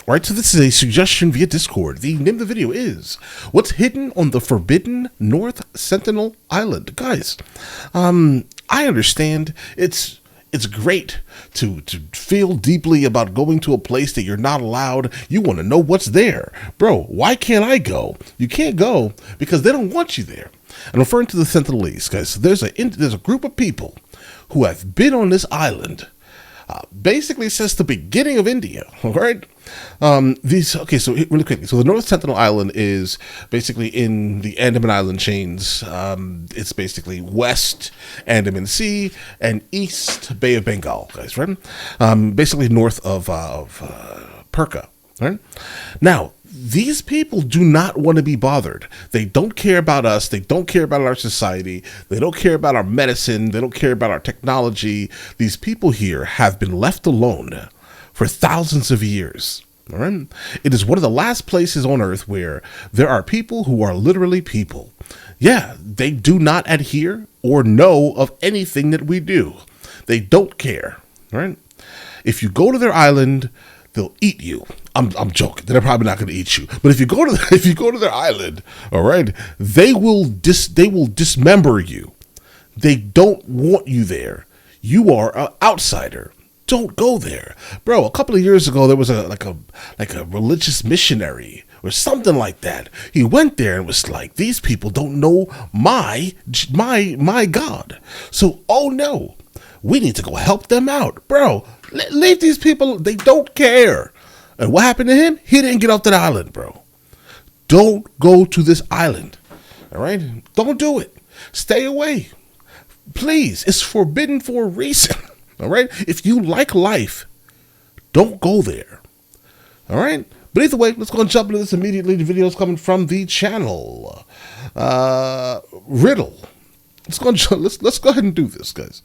Right, so this is a suggestion via Discord. The name of the video is What's Hidden on the Forbidden North Sentinel Island. Guys, I understand it's great to feel deeply about going to a place that you're not allowed. You want to know what's there. Bro, why can't I go? You can't go because they don't want you there. I'm referring to the Sentinelese, guys. So there's a group of people who have been on this island basically since the beginning of India, all right? So really quickly, so the North Sentinel Island is basically in the Andaman Island chains. It's basically West Andaman Sea and East Bay of Bengal, guys, right? Basically north of Perka, right? Now, these people do not want to be bothered. They don't care about us. They don't care about our society. They don't care about our medicine. They don't care about our technology. These people here have been left alone for thousands of years. All right? It is one of the last places on Earth where there are people who are literally people. Yeah, they do not adhere or know of anything that we do. They don't care. All right? If you go to their island, they'll eat you. I'm joking. They're probably not going to eat you. But if you go to their island, all right, they will dismember you. They don't want you there. You are an outsider. Don't go there, bro. A couple of years ago, there was a religious missionary or something like that. He went there and was like, these people don't know my God. So, oh no, we need to go help them out, bro. Leave these people. They don't care. And what happened to him? He didn't get off that island, bro. Don't go to this island. All right? Don't do it. Stay away. Please. It's forbidden for a reason. All right? If you like life, don't go there. All right? But either way, let's go and jump into this immediately. The video is coming from the channel. Riddle. Let's go ahead and do this, guys.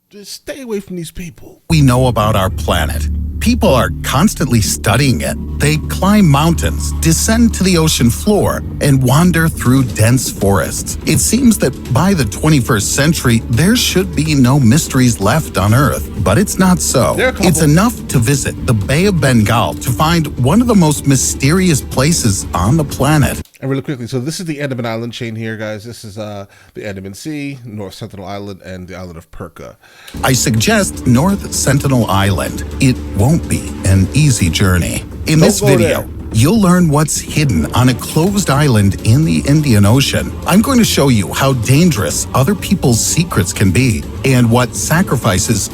Just stay away from these people. We know about our planet. People are constantly studying it. They climb mountains, descend to the ocean floor, and wander through dense forests. It seems that by the 21st century, there should be no mysteries left on Earth. But it's not so. It's enough to visit the Bay of Bengal to find one of the most mysterious places on the planet. And really quickly, so this is the Andaman Island chain here, guys. This is the Andaman Sea, North Sentinel Island, and the island of Perka. I suggest North Sentinel Island. It won't be an easy journey. In this video, you'll learn what's hidden on a closed island in the Indian Ocean. I'm going to show you how dangerous other people's secrets can be and what sacrifices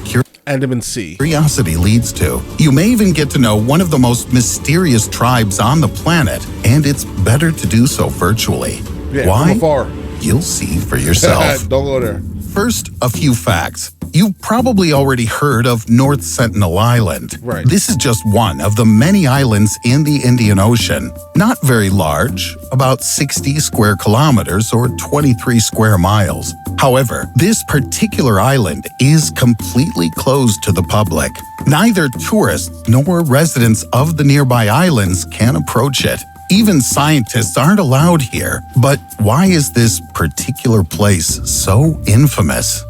Andaman Sea curiosity leads to. You may even get to know one of the most mysterious tribes on the planet, and it's better to do so virtually. Yeah, why? From afar. You'll see for yourself. Don't go there. First, a few facts. You've probably already heard of North Sentinel Island. Right. This is just one of the many islands in the Indian Ocean. Not very large, about 60 square kilometers or 23 square miles. However, this particular island is completely closed to the public. Neither tourists nor residents of the nearby islands can approach it. Even scientists aren't allowed here. But why is this particular place so infamous?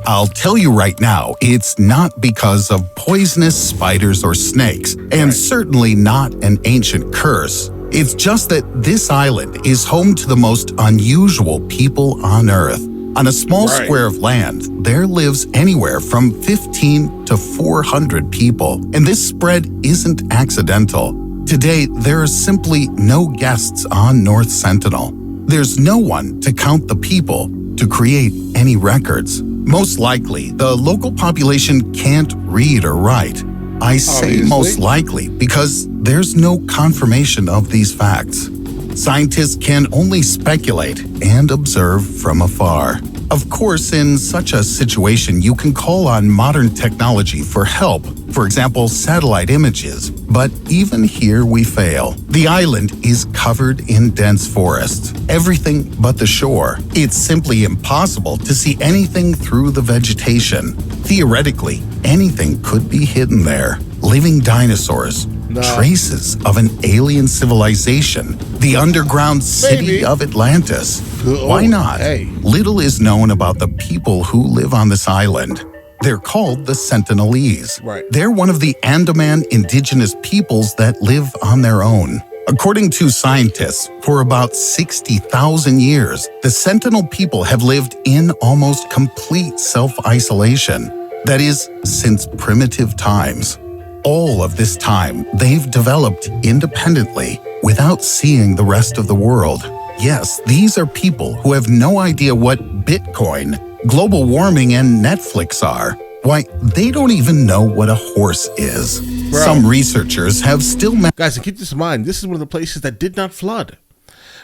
I'll tell you right now, it's not because of poisonous spiders or snakes, and certainly not an ancient curse. It's just that this island is home to the most unusual people on Earth. On a small square of land, there lives anywhere from 15 to 400 people, and this spread isn't accidental. Today, there are simply no guests on North Sentinel. There's no one to count the people, to create any records. Most likely, the local population can't read or write. I say most likely because there's no confirmation of these facts. Scientists can only speculate and observe from afar. Of course, in such a situation, you can call on modern technology for help, for example, satellite images. But even here we fail. The island is covered in dense forests, everything but the shore. It's simply impossible to see anything through the vegetation. Theoretically, anything could be hidden there. Living dinosaurs, traces of an alien civilization, the underground city of Atlantis. Why not? Little is known about the people who live on this island. They're called the Sentinelese. Right. They're one of the Andaman indigenous peoples that live on their own. According to scientists, for about 60,000 years, the Sentinel people have lived in almost complete self-isolation. That is, since primitive times. All of this time, they've developed independently without seeing the rest of the world. Yes, these are people who have no idea what Bitcoin, global warming, and Netflix are. Why, they don't even know what a horse is. Bro. Some researchers have still Guys, and keep this in mind, this is one of the places that did not flood.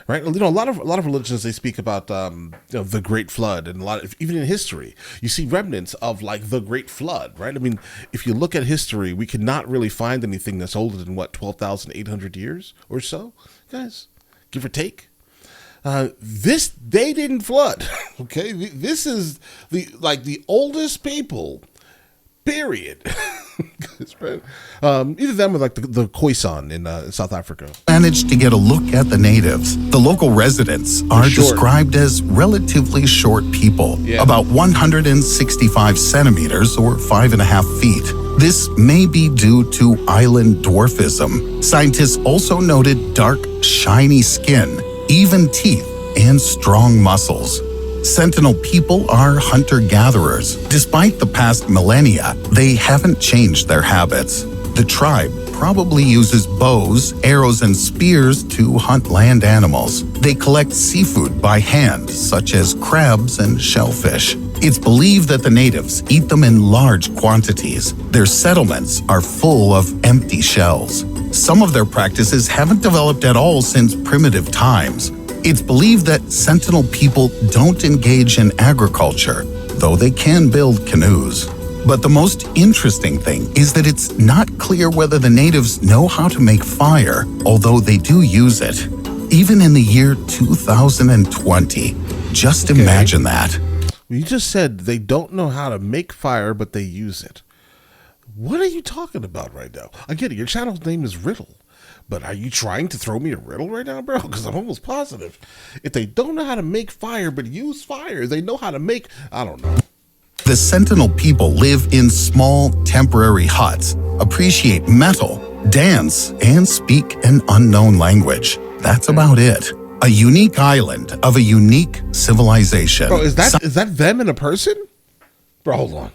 Right, you know, a lot of religions, they speak about the Great Flood, and even in history, you see remnants of like the Great Flood. Right, I mean, if you look at history, we cannot really find anything that's older than 12,800 years or so, guys, give or take. They didn't flood. Okay, this is the oldest people. Period. Either them or like the Khoisan in South Africa. Managed to get a look at the natives. The local residents are described as relatively short people, about 165 centimeters or 5.5 feet. This may be due to island dwarfism. Scientists also noted dark, shiny skin, even teeth, and strong muscles. Sentinel people are hunter-gatherers. Despite the past millennia, they haven't changed their habits. The tribe probably uses bows, arrows, and spears to hunt land animals. They collect seafood by hand, such as crabs and shellfish. It's believed that the natives eat them in large quantities. Their settlements are full of empty shells. Some of their practices haven't developed at all since primitive times. It's believed that Sentinel people don't engage in agriculture, though they can build canoes. But the most interesting thing is that it's not clear whether the natives know how to make fire, although they do use it. Even in the year 2020. Just imagine that. Well, you just said they don't know how to make fire, but they use it. What are you talking about right now? I get it. Your channel's name is Riddle. But are you trying to throw me a riddle right now, bro? Because I'm almost positive. If they don't know how to make fire, but use fire, they know how to make, I don't know. The Sentinel people live in small, temporary huts, appreciate metal, dance, and speak an unknown language. That's about it. A unique island of a unique civilization. Bro, is that them in a person? Bro, hold on.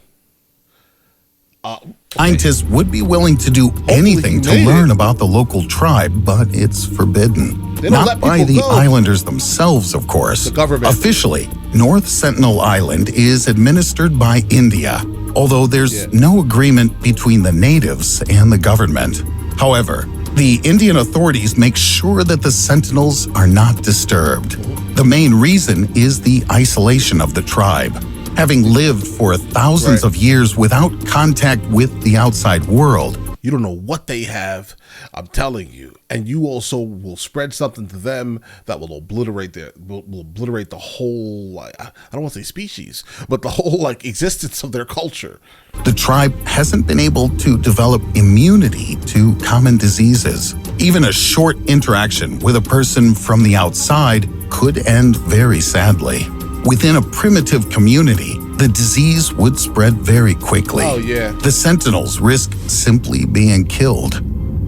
Scientists would be willing to do anything to learn about the local tribe, but it's forbidden. Not by the islanders themselves, of course. The government. Officially, North Sentinel Island is administered by India, although there's no agreement between the natives and the government. However, the Indian authorities make sure that the Sentinels are not disturbed. The main reason is the isolation of the tribe. Having lived for thousands of years without contact with the outside world. You don't know what they have, I'm telling you. And you also will spread something to them that will obliterate the whole, I don't want to say species, but the whole existence of their culture. The tribe hasn't been able to develop immunity to common diseases. Even a short interaction with a person from the outside could end very sadly. Within a primitive community, the disease would spread very quickly. Oh, yeah. The Sentinels risk simply being killed.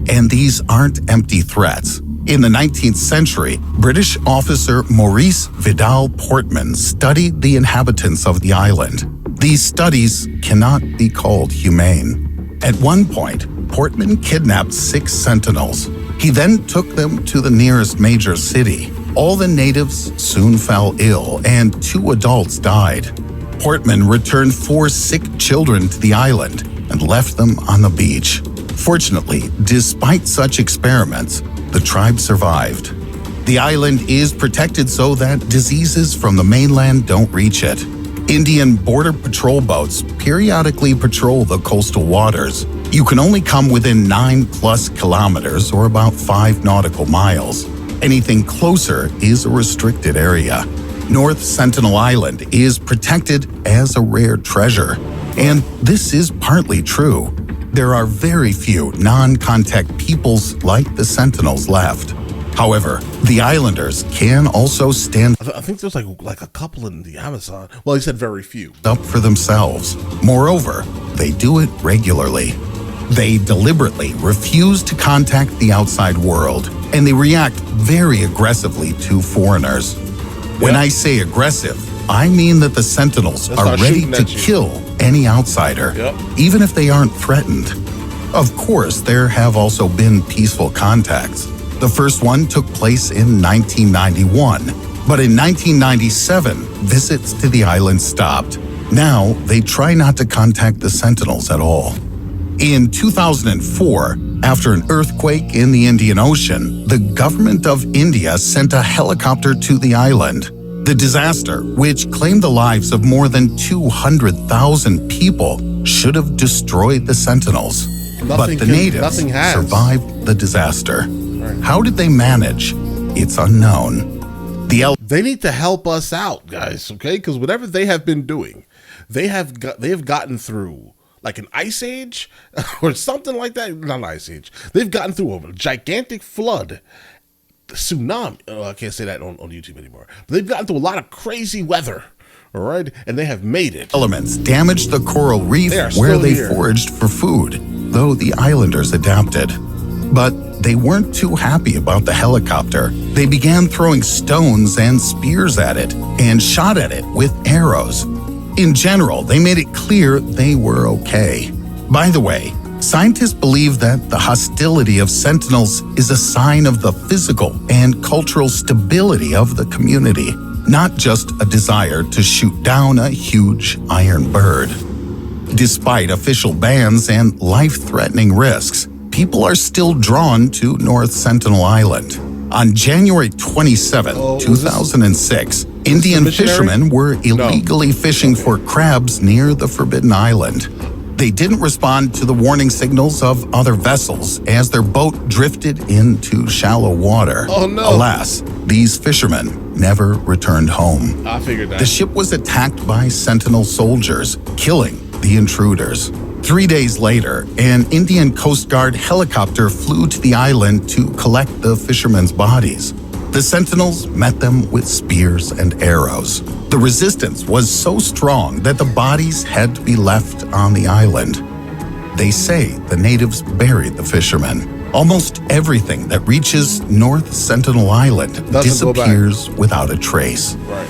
And these aren't empty threats. In the 19th century, British officer Maurice Vidal Portman studied the inhabitants of the island. These studies cannot be called humane. At one point, Portman kidnapped 6 Sentinels. He then took them to the nearest major city. All the natives soon fell ill, and 2 adults died. Portman returned 4 sick children to the island and left them on the beach. Fortunately, despite such experiments, the tribe survived. The island is protected so that diseases from the mainland don't reach it. Indian border patrol boats periodically patrol the coastal waters. You can only come within 9+ kilometers, or about 5 nautical miles. Anything closer is a restricted area. North Sentinel Island is protected as a rare treasure. And this is partly true. There are very few non-contact peoples like the Sentinels left. However, the islanders can also stand I think there's like a couple in the Amazon. Well, he said very few. up for themselves. Moreover, they do it regularly. They deliberately refuse to contact the outside world, and they react very aggressively to foreigners. When I say aggressive, I mean that the Sentinels are ready to kill any outsider, even if they aren't threatened. Of course, there have also been peaceful contacts. The first one took place in 1991, but in 1997, visits to the island stopped. Now, they try not to contact the Sentinels at all. In 2004, after an earthquake in the Indian Ocean, the government of India sent a helicopter to the island. The disaster, which claimed the lives of more than 200,000 people, should have destroyed the Sentinels. But the natives survived the disaster. How did they manage? It's unknown. They need to help us out, guys, okay? Because whatever they have been doing, they have gotten through like an ice age or something like that. Not an ice age. They've gotten through a gigantic flood, tsunami. Oh, I can't say that on YouTube anymore. But they've gotten through a lot of crazy weather, all right? And they have made it. Elements damaged the coral reef where they foraged for food, though the islanders adapted. But they weren't too happy about the helicopter. They began throwing stones and spears at it and shot at it with arrows. In general, they made it clear they were okay. By the way, scientists believe that the hostility of Sentinels is a sign of the physical and cultural stability of the community, not just a desire to shoot down a huge iron bird. Despite official bans and life-threatening risks, people are still drawn to North Sentinel Island. On January 27, 2006, Indian fishermen were illegally fishing for crabs near the Forbidden Island. They didn't respond to the warning signals of other vessels as their boat drifted into shallow water. Oh no. Alas, these fishermen never returned home. I figured that. The ship was attacked by Sentinel soldiers, killing the intruders. 3 days later, an Indian Coast Guard helicopter flew to the island to collect the fishermen's bodies. The Sentinels met them with spears and arrows. The resistance was so strong that the bodies had to be left on the island. They say the natives buried the fishermen. Almost everything that reaches North Sentinel Island disappears without a trace. Right.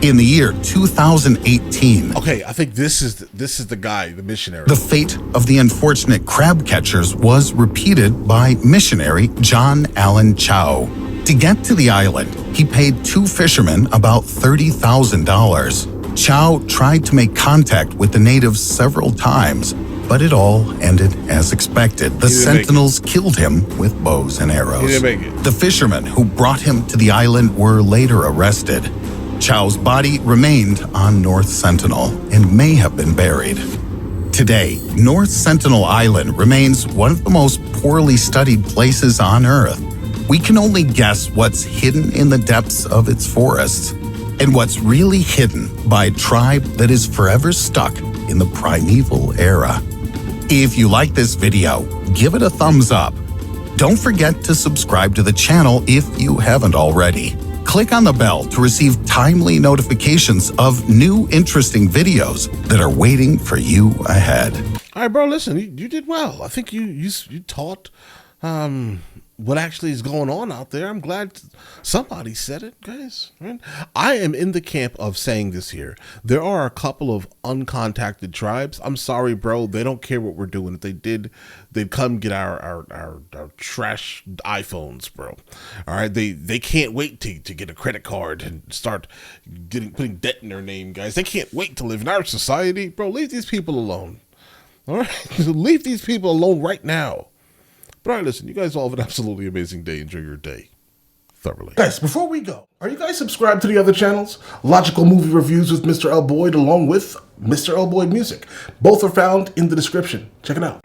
In the year 2018, okay, I think this is the guy, the missionary. The fate of the unfortunate crab catchers was repeated by missionary John Allen Chow. To get to the island, he paid two fishermen about $30,000. Chow tried to make contact with the natives several times, but it all ended as expected. The Sentinels killed him with bows and arrows. He didn't make it. The fishermen who brought him to the island were later arrested. Chow's body remained on North Sentinel and may have been buried. Today, North Sentinel Island remains one of the most poorly studied places on Earth. We can only guess what's hidden in the depths of its forests and what's really hidden by a tribe that is forever stuck in the primeval era. If you like this video, give it a thumbs up. Don't forget to subscribe to the channel if you haven't already. Click on the bell to receive timely notifications of new interesting videos that are waiting for you ahead. All right, bro, listen, you did well. I think you taught what actually is going on out there. I'm glad somebody said it, guys. Right? I am in the camp of saying this here. There are a couple of uncontacted tribes. I'm sorry, bro. They don't care what we're doing. If they did, they'd come get our trash iPhones, bro. All right. They can't wait to get a credit card and start putting debt in their name, guys. They can't wait to live in our society, bro. Leave these people alone. All right. Leave these people alone right now. But all right, listen, you guys all have an absolutely amazing day. Enjoy your day thoroughly. Guys, before we go, are you guys subscribed to the other channels? Logical Movie Reviews with Mr. L. Boyd along with Mr. L. Boyd Music. Both are found in the description. Check it out.